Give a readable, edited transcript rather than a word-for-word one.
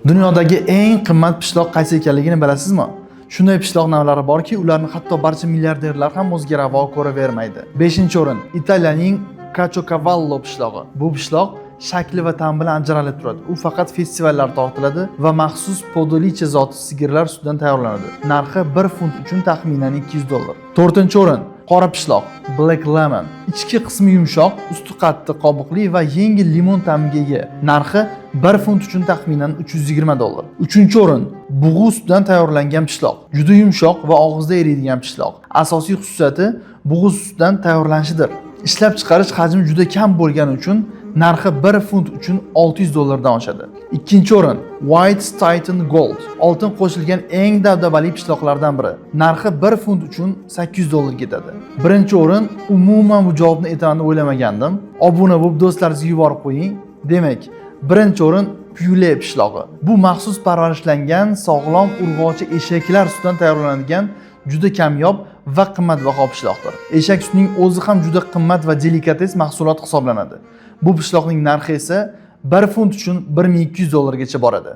Dunyodagi eng qimmat pishloq qaysi ekanligini bilasizmi? Shunday pishloq navlari borki, ularni hatto barcha milliarderlar ham o'ziga ravo ko'ravermaydi. 5-o'rin Italiyaning Caciocavallo pishloqi. Bu pishloq shakli va ta'mi bilan ajralib turadi. U faqat festivallarda tortiladi va maxsus podolicha zoti sigirlar sutidan tayyorlanadi. Narxi 1 funt uchun taxminan $200. 4-o'rin qora pishloq Black Lemon. Ichki qismi yumshoq, usti qattiq, qobiqli va yengil limon ta'miga ega. Narxi 1 funt uchun taxminan $320. 3-o'rin bug'u sutidan tayyorlangan pishloq. Juda yumshoq va og'izda eriydigan pishloq. Asosiy xususiyati bug'u sutidan tayyorlanishidir. Ishlab chiqarish hajmi juda kam bo'lgani uchun narxi 1 funt uchun $600 dan oshadi. 2-o'rin White Titan Gold. Oltin qo'shilgan eng dabdabali pishloqlardan biri. Narxi 1 funt uchun $800 ketadi. 1-o'rin umuman bu javobni aytaman deb o'ylamagandim. Obuna bo'lib do'stlaringizga yuborib qo'ying. Demak, 1-o'rin Pule pishlog'i. Bu maxsus parvarishlangan sog'lom urg'ochi eshaklar sutidan tayyorlanadigan juda kamyob va qimmatbaho pishloqdir. Eshak sutining o'zi ham juda qimmat va delikates mahsulot hisoblanadi. Bu pishloqning narxi esa 1 funt uchun $1200 gacha boradi.